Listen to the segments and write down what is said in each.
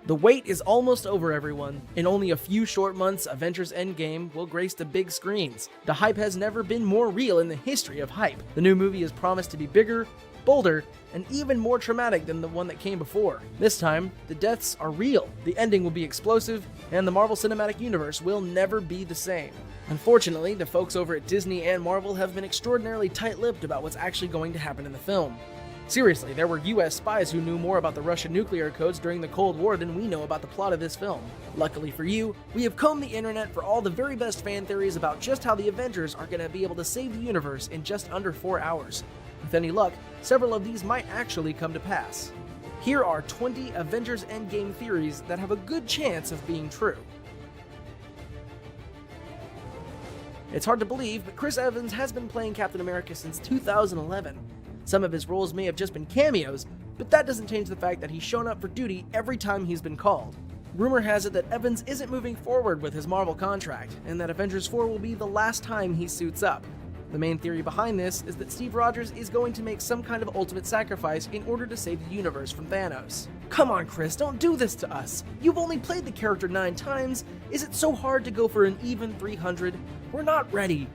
The wait is almost over, everyone. In only a few short months, Avengers Endgame will grace the big screens. The hype has never been more real in the history of hype. The new movie is promised to be bigger, bolder, and even more traumatic than the one that came before. This time, the deaths are real, the ending will be explosive, and the Marvel Cinematic Universe will never be the same. Unfortunately, the folks over at Disney and Marvel have been extraordinarily tight-lipped about what's actually going to happen in the film. Seriously, there were US spies who knew more about the Russian nuclear codes during the Cold War than we know about the plot of this film. Luckily for you, we have combed the internet for all the very best fan theories about just how the Avengers are going to be able to save the universe in just under 4 hours. With any luck, several of these might actually come to pass. Here are 20 Avengers Endgame theories that have a good chance of being true. It's hard to believe, but Chris Evans has been playing Captain America since 2011. Some of his roles may have just been cameos, but that doesn't change the fact that he's shown up for duty every time he's been called. Rumor has it that Evans isn't moving forward with his Marvel contract, and that Avengers 4 will be the last time he suits up. The main theory behind this is that Steve Rogers is going to make some kind of ultimate sacrifice in order to save the universe from Thanos. Come on, Chris, don't do this to us. You've only played the character 9 times. Is it so hard to go for an even 300? We're not ready.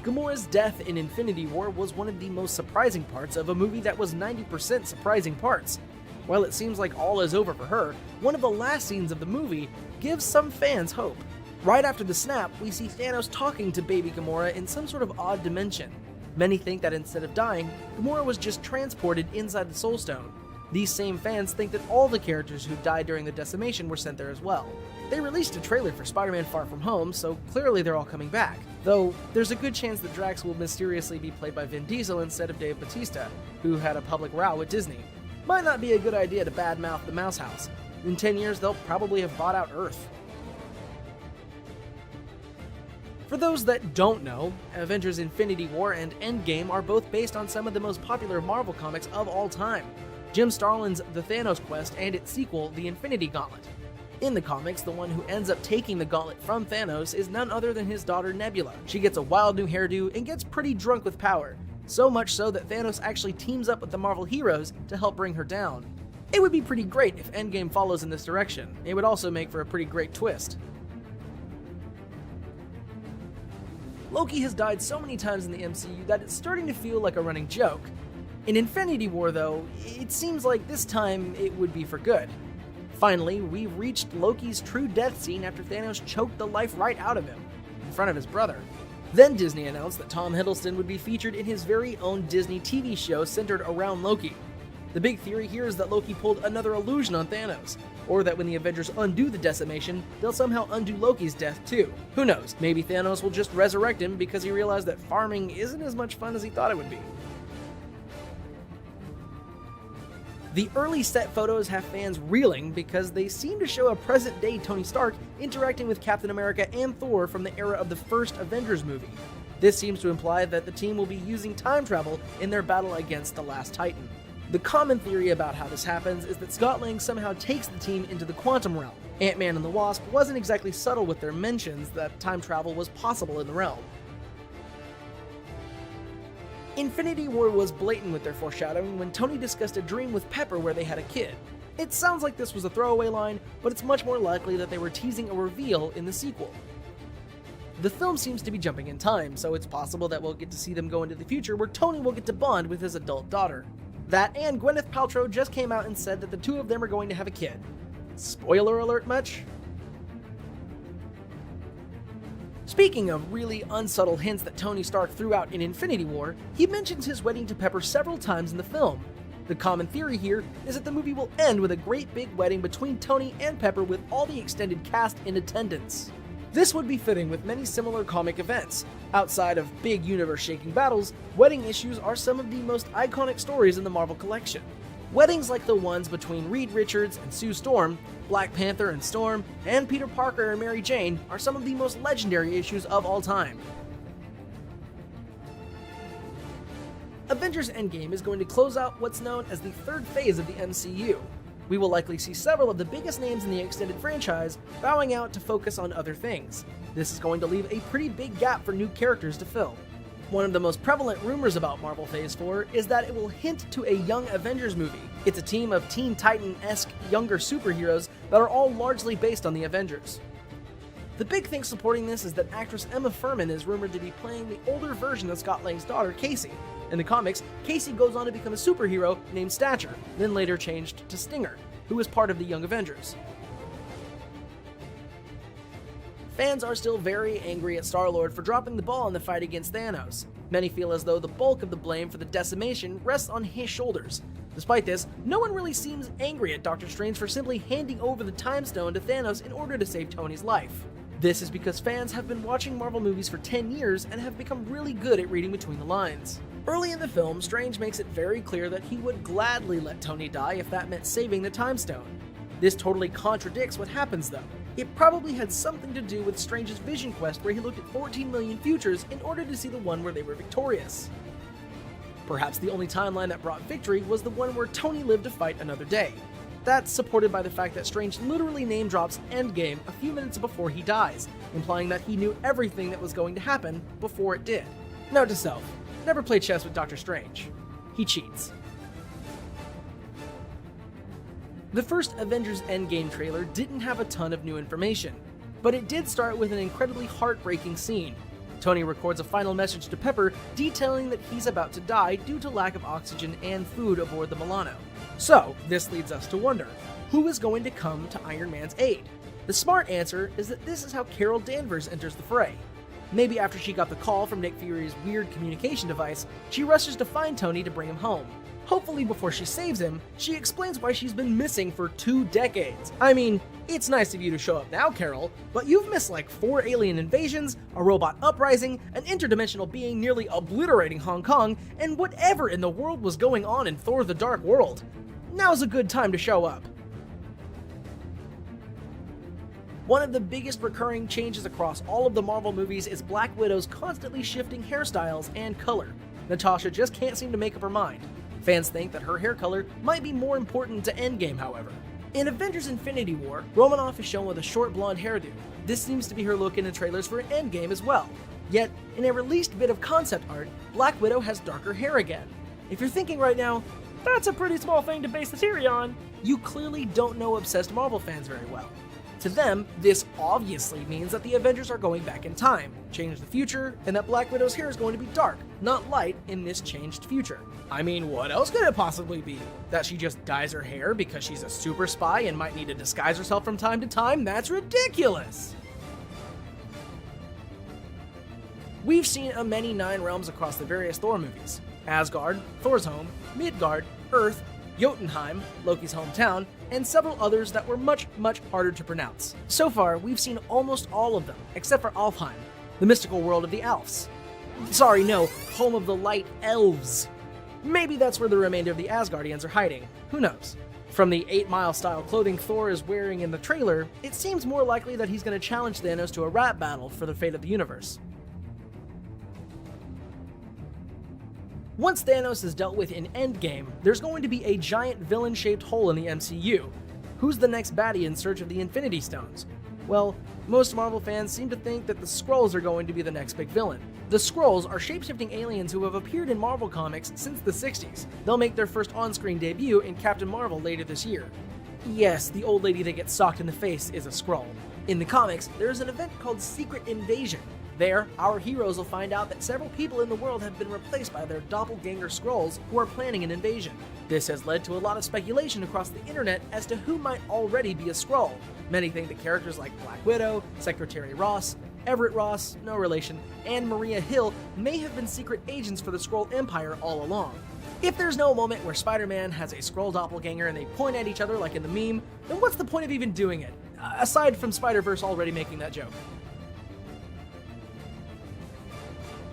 Gamora's death in Infinity War was one of the most surprising parts of a movie that was 90% surprising parts. While it seems like all is over for her, one of the last scenes of the movie gives some fans hope. Right after the snap, we see Thanos talking to baby Gamora in some sort of odd dimension. Many think that instead of dying, Gamora was just transported inside the Soul Stone. These same fans think that all the characters who died during the Decimation were sent there as well. They released a trailer for Spider-Man Far From Home, so clearly they're all coming back. Though, there's a good chance that Drax will mysteriously be played by Vin Diesel instead of Dave Bautista, who had a public row with Disney. Might not be a good idea to badmouth the Mouse House. In 10 years, they'll probably have bought out Earth. For those that don't know, Avengers Infinity War and Endgame are both based on some of the most popular Marvel comics of all time. Jim Starlin's The Thanos Quest and its sequel, The Infinity Gauntlet. In the comics, the one who ends up taking the gauntlet from Thanos is none other than his daughter Nebula. She gets a wild new hairdo and gets pretty drunk with power, so much so that Thanos actually teams up with the Marvel heroes to help bring her down. It would be pretty great if Endgame follows in this direction. It would also make for a pretty great twist. Loki has died so many times in the MCU that it's starting to feel like a running joke. In Infinity War, though, it seems like this time it would be for good. Finally, we've reached Loki's true death scene after Thanos choked the life right out of him, in front of his brother. Then Disney announced that Tom Hiddleston would be featured in his very own Disney TV show centered around Loki. The big theory here is that Loki pulled another illusion on Thanos, or that when the Avengers undo the Decimation, they'll somehow undo Loki's death too. Who knows, maybe Thanos will just resurrect him because he realized that farming isn't as much fun as he thought it would be. The early set photos have fans reeling because they seem to show a present-day Tony Stark interacting with Captain America and Thor from the era of the first Avengers movie. This seems to imply that the team will be using time travel in their battle against the Last Titan. The common theory about how this happens is that Scott Lang somehow takes the team into the quantum realm. Ant-Man and the Wasp wasn't exactly subtle with their mentions that time travel was possible in the realm. Infinity War was blatant with their foreshadowing when Tony discussed a dream with Pepper where they had a kid. It sounds like this was a throwaway line, but it's much more likely that they were teasing a reveal in the sequel. The film seems to be jumping in time, so it's possible that we'll get to see them go into the future where Tony will get to bond with his adult daughter. That and Gwyneth Paltrow just came out and said that the two of them are going to have a kid. Spoiler alert much? Speaking of really unsubtle hints that Tony Stark threw out in Infinity War, he mentions his wedding to Pepper several times in the film. The common theory here is that the movie will end with a great big wedding between Tony and Pepper with all the extended cast in attendance. This would be fitting with many similar comic events. Outside of big universe-shaking battles, wedding issues are some of the most iconic stories in the Marvel collection. Weddings like the ones between Reed Richards and Sue Storm, Black Panther and Storm, and Peter Parker and Mary Jane are some of the most legendary issues of all time. Avengers Endgame is going to close out what's known as the third phase of the MCU. We will likely see several of the biggest names in the extended franchise bowing out to focus on other things. This is going to leave a pretty big gap for new characters to fill. One of the most prevalent rumors about Marvel Phase 4 is that it will hint to a Young Avengers movie. It's a team of Teen Titan-esque younger superheroes that are all largely based on the Avengers. The big thing supporting this is that actress Emma Fuhrmann is rumored to be playing the older version of Scott Lang's daughter, Casey. In the comics, Casey goes on to become a superhero named Stature, then later changed to Stinger, who is part of the Young Avengers. Fans are still very angry at Star-Lord for dropping the ball in the fight against Thanos. Many feel as though the bulk of the blame for the decimation rests on his shoulders. Despite this, no one really seems angry at Doctor Strange for simply handing over the Time Stone to Thanos in order to save Tony's life. This is because fans have been watching Marvel movies for 10 years and have become really good at reading between the lines. Early in the film, Strange makes it very clear that he would gladly let Tony die if that meant saving the Time Stone. This totally contradicts what happens though. It probably had something to do with Strange's vision quest where he looked at 14 million futures in order to see the one where they were victorious. Perhaps the only timeline that brought victory was the one where Tony lived to fight another day. That's supported by the fact that Strange literally name drops Endgame a few minutes before he dies, implying that he knew everything that was going to happen before it did. Note to self, never play chess with Doctor Strange. He cheats. The first Avengers Endgame trailer didn't have a ton of new information, but it did start with an incredibly heartbreaking scene. Tony records a final message to Pepper detailing that he's about to die due to lack of oxygen and food aboard the Milano. So, this leads us to wonder, who is going to come to Iron Man's aid? The smart answer is that this is how Carol Danvers enters the fray. Maybe after she got the call from Nick Fury's weird communication device, she rushes to find Tony to bring him home. Hopefully before she saves him, she explains why she's been missing for 2 decades. I mean, it's nice of you to show up now, Carol, but you've missed like 4 alien invasions, a robot uprising, an interdimensional being nearly obliterating Hong Kong, and whatever in the world was going on in Thor: The Dark World. Now's a good time to show up. One of the biggest recurring changes across all of the Marvel movies is Black Widow's constantly shifting hairstyles and color. Natasha just can't seem to make up her mind. Fans think that her hair color might be more important to Endgame, however. In Avengers Infinity War, Romanoff is shown with a short blonde hairdo. This seems to be her look in the trailers for Endgame as well. Yet, in a released bit of concept art, Black Widow has darker hair again. If you're thinking right now, that's a pretty small thing to base the theory on, you clearly don't know obsessed Marvel fans very well. To them, this obviously means that the Avengers are going back in time, change the future, and that Black Widow's hair is going to be dark, not light, in this changed future. I mean, what else could it possibly be? That she just dyes her hair because she's a super spy and might need to disguise herself from time to time? That's ridiculous! We've seen a many 9 realms across the various Thor movies. Asgard, Thor's home, Midgard, Earth, Jotunheim, Loki's hometown, and several others that were much harder to pronounce. So far, we've seen almost all of them, except for Alfheim, the mystical world of the Alfs. Sorry, no, home of the light elves. Maybe that's where the remainder of the Asgardians are hiding, who knows? From the 8 Mile style clothing Thor is wearing in the trailer, it seems more likely that he's going to challenge Thanos to a rap battle for the fate of the universe. Once Thanos is dealt with in Endgame, there's going to be a giant villain-shaped hole in the MCU. Who's the next baddie in search of the Infinity Stones? Well, most Marvel fans seem to think that the Skrulls are going to be the next big villain. The Skrulls are shape-shifting aliens who have appeared in Marvel comics since the 60s. They'll make their first on-screen debut in Captain Marvel later this year. Yes, the old lady that gets socked in the face is a Skrull. In the comics, there's an event called Secret Invasion. There, our heroes will find out that several people in the world have been replaced by their doppelganger Skrulls who are planning an invasion. This has led to a lot of speculation across the internet as to who might already be a Skrull. Many think that characters like Black Widow, Secretary Ross, Everett Ross, no relation, and Maria Hill may have been secret agents for the Skrull Empire all along. If there's no moment where Spider-Man has a Skrull doppelganger and they point at each other like in the meme, then what's the point of even doing it? Aside from Spider-Verse already making that joke.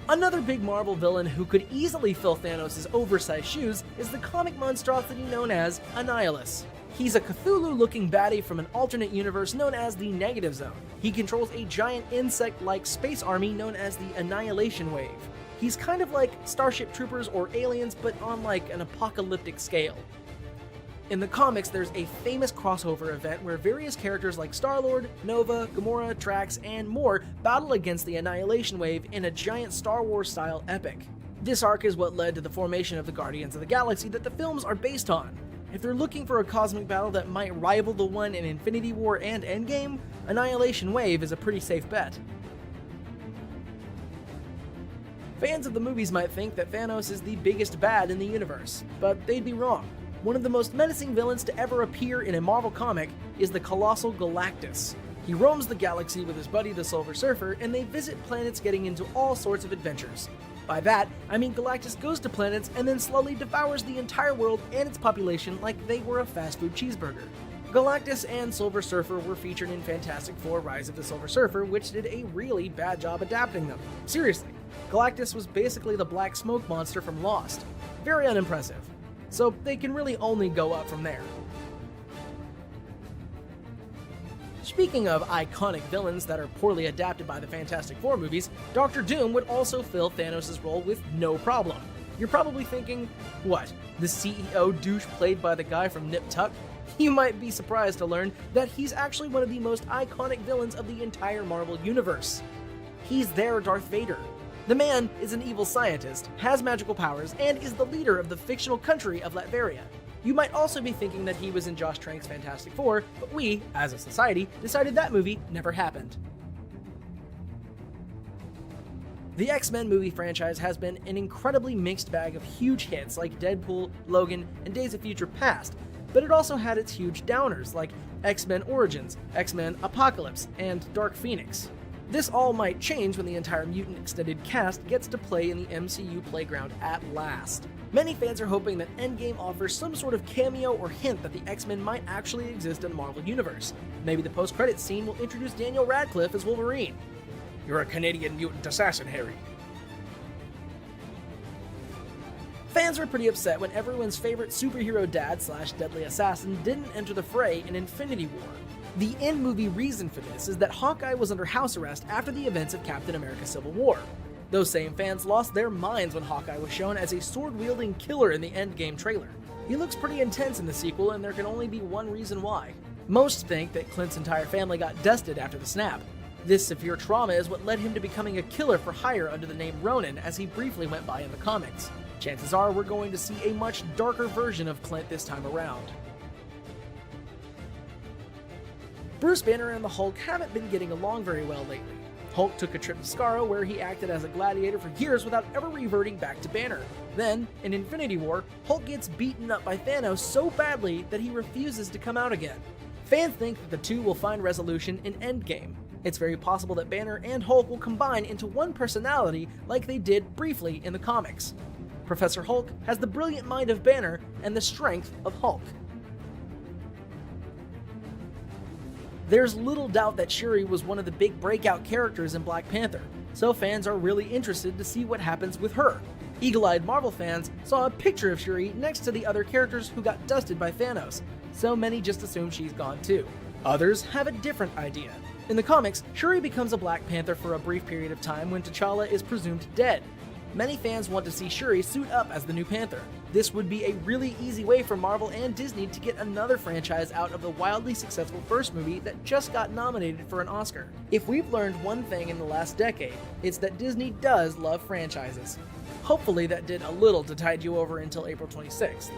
Another big Marvel villain who could easily fill Thanos' oversized shoes is the comic monstrosity known as Annihilus. He's a Cthulhu-looking baddie from an alternate universe known as the Negative Zone. He controls a giant insect-like space army known as the Annihilation Wave. He's kind of like Starship Troopers or aliens, but on like an apocalyptic scale. In the comics, there's a famous crossover event where various characters like Star-Lord, Nova, Gamora, Drax, and more battle against the Annihilation Wave in a giant Star Wars-style epic. This arc is what led to the formation of the Guardians of the Galaxy that the films are based on. If they're looking for a cosmic battle that might rival the one in Infinity War and Endgame, Annihilation Wave is a pretty safe bet. Fans of the movies might think that Thanos is the biggest bad in the universe, but they'd be wrong. One of the most menacing villains to ever appear in a Marvel comic is the colossal Galactus. He roams the galaxy with his buddy the Silver Surfer, and they visit planets getting into all sorts of adventures. By that, I mean Galactus goes to planets and then slowly devours the entire world and its population like they were a fast food cheeseburger. Galactus and Silver Surfer were featured in Fantastic Four: Rise of the Silver Surfer, which did a really bad job adapting them. Seriously, Galactus was basically the black smoke monster from Lost. Very unimpressive. So they can really only go up from there. Speaking of iconic villains that are poorly adapted by the Fantastic Four movies, Doctor Doom would also fill Thanos' role with no problem. You're probably thinking, what, the CEO douche played by the guy from Nip Tuck? You might be surprised to learn that he's actually one of the most iconic villains of the entire Marvel Universe. He's their Darth Vader. The man is an evil scientist, has magical powers, and is the leader of the fictional country of Latveria. You might also be thinking that he was in Josh Trank's Fantastic Four, but we, as a society, decided that movie never happened. The X-Men movie franchise has been an incredibly mixed bag of huge hits like Deadpool, Logan, and Days of Future Past, but it also had its huge downers like X-Men Origins, X-Men Apocalypse, and Dark Phoenix. This all might change when the entire Mutant Extended cast gets to play in the MCU playground at last. Many fans are hoping that Endgame offers some sort of cameo or hint that the X-Men might actually exist in the Marvel Universe. Maybe the post-credits scene will introduce Daniel Radcliffe as Wolverine. You're a Canadian mutant assassin, Harry. Fans were pretty upset when everyone's favorite superhero dad/deadly assassin didn't enter the fray in Infinity War. The in-movie reason for this is that Hawkeye was under house arrest after the events of Captain America: Civil War. Those same fans lost their minds when Hawkeye was shown as a sword-wielding killer in the Endgame trailer. He looks pretty intense in the sequel, and there can only be one reason why. Most think that Clint's entire family got dusted after the snap. This severe trauma is what led him to becoming a killer for hire under the name Ronin, as he briefly went by in the comics. Chances are we're going to see a much darker version of Clint this time around. Bruce Banner and the Hulk haven't been getting along very well lately. Hulk took a trip to Skaro where he acted as a gladiator for years without ever reverting back to Banner. Then, in Infinity War, Hulk gets beaten up by Thanos so badly that he refuses to come out again. Fans think that the two will find resolution in Endgame. It's very possible that Banner and Hulk will combine into one personality like they did briefly in the comics. Professor Hulk has the brilliant mind of Banner and the strength of Hulk. There's little doubt that Shuri was one of the big breakout characters in Black Panther, so fans are really interested to see what happens with her. Eagle-eyed Marvel fans saw a picture of Shuri next to the other characters who got dusted by Thanos, so many just assume she's gone too. Others have a different idea. In the comics, Shuri becomes a Black Panther for a brief period of time when T'Challa is presumed dead. Many fans want to see Shuri suit up as the new Panther. This would be a really easy way for Marvel and Disney to get another franchise out of the wildly successful first movie that just got nominated for an Oscar. If we've learned one thing in the last decade, it's that Disney does love franchises. Hopefully that did a little to tide you over until April 26th.